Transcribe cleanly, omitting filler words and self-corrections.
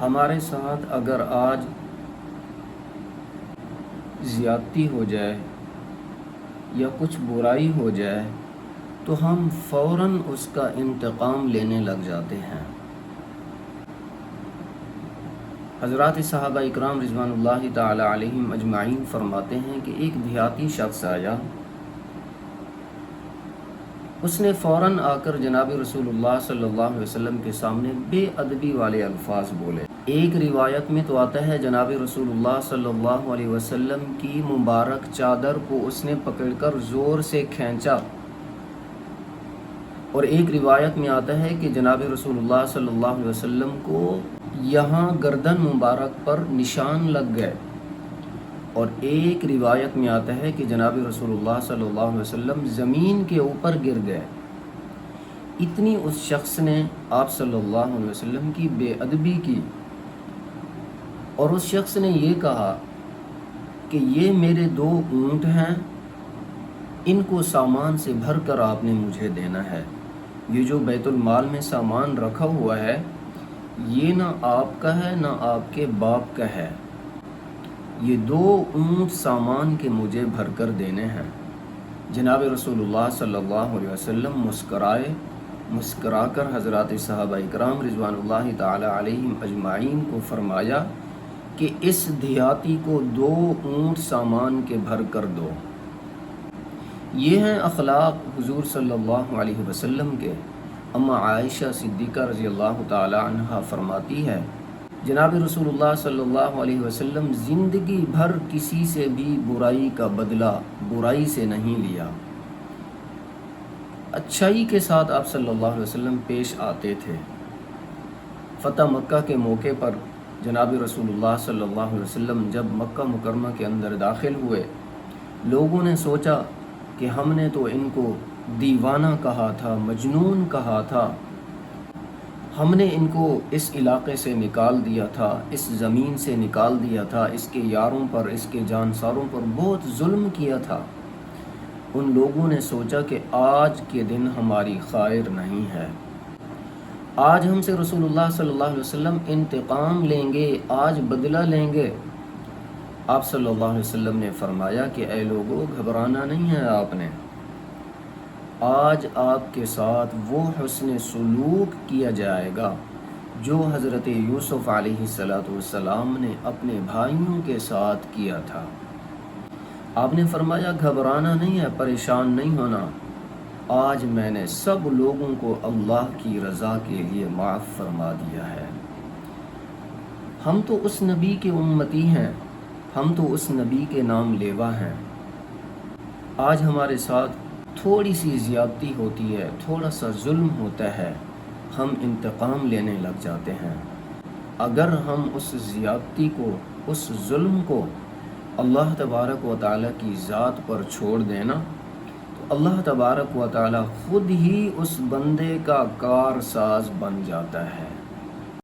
ہمارے ساتھ اگر آج زیادتی ہو جائے یا کچھ برائی ہو جائے تو ہم فوراً اس کا انتقام لینے لگ جاتے ہیں۔ حضرات صحابہ اکرام رضوان اللہ تعالی علیہم اجمعین فرماتے ہیں کہ ایک دیہاتی شخص آیا، اس نے فوراً آ کر جناب رسول اللہ صلی اللہ علیہ وسلم کے سامنے بے ادبی والے الفاظ بولے۔ ایک روایت میں تو آتا ہے جناب رسول اللہ صلی اللہ علیہ وسلم کی مبارک چادر کو اس نے پکڑ کر زور سے کھینچا، اور ایک روایت میں آتا ہے کہ جناب رسول اللہ صلی اللہ علیہ وسلم کو یہاں گردن مبارک پر نشان لگ گئے، اور ایک روایت میں آتا ہے کہ جناب رسول اللہ صلی اللہ علیہ وسلم زمین کے اوپر گر گئے۔ اتنی اس شخص نے آپ صلی اللہ علیہ وسلم کی بے ادبی کی، اور اس شخص نے یہ کہا کہ یہ میرے 2 اونٹ ہیں، ان کو سامان سے بھر کر آپ نے مجھے دینا ہے۔ یہ جو بیت المال میں سامان رکھا ہوا ہے یہ نہ آپ کا ہے نہ آپ کے باپ کا ہے، یہ 2 اونٹ سامان کے مجھے بھر کر دینے ہیں۔ جناب رسول اللہ صلی اللہ علیہ وسلم مسکرا کر حضرات صحابہ اکرام رضوان اللہ تعالی علیہم اجمعین کو فرمایا کہ اس دیہاتی کو 2 اونٹ سامان کے بھر کر دو۔ یہ ہیں اخلاق حضور صلی اللہ علیہ وسلم کے۔ اما عائشہ صدیقہ رضی اللہ تعالی عنہا فرماتی ہے جناب رسول اللہ صلی اللہ علیہ وسلم زندگی بھر کسی سے بھی برائی کا بدلہ برائی سے نہیں لیا، اچھائی کے ساتھ آپ صلی اللہ علیہ وسلم پیش آتے تھے۔ فتح مکہ کے موقع پر جناب رسول اللہ صلی اللہ علیہ وسلم جب مکہ مکرمہ کے اندر داخل ہوئے، لوگوں نے سوچا کہ ہم نے تو ان کو دیوانہ کہا تھا، مجنون کہا تھا، ہم نے ان کو اس علاقے سے نکال دیا تھا، اس زمین سے نکال دیا تھا، اس کے یاروں پر، اس کے جانساروں پر بہت ظلم کیا تھا۔ ان لوگوں نے سوچا کہ آج کے دن ہماری خیر نہیں ہے، آج ہم سے رسول اللہ صلی اللہ علیہ وسلم انتقام لیں گے، آج بدلہ لیں گے۔ آپ صلی اللہ علیہ وسلم نے فرمایا کہ اے لوگو، گھبرانا نہیں ہے آپ نے، آج آپ کے ساتھ وہ حسن سلوک کیا جائے گا جو حضرت یوسف علیہ السلام نے اپنے بھائیوں کے ساتھ کیا تھا۔ آپ نے فرمایا گھبرانا نہیں ہے، پریشان نہیں ہونا، آج میں نے سب لوگوں کو اللہ کی رضا کے لیے معاف فرما دیا ہے۔ ہم تو اس نبی کے امتی ہیں، ہم تو اس نبی کے نام لیوا ہیں۔ آج ہمارے ساتھ تھوڑی سی زیادتی ہوتی ہے، تھوڑا سا ظلم ہوتا ہے، ہم انتقام لینے لگ جاتے ہیں۔ اگر ہم اس زیادتی کو، اس ظلم کو اللہ تبارک و تعالیٰ کی ذات پر چھوڑ دینا تو اللہ تبارک و تعالیٰ خود ہی اس بندے کا کار ساز بن جاتا ہے۔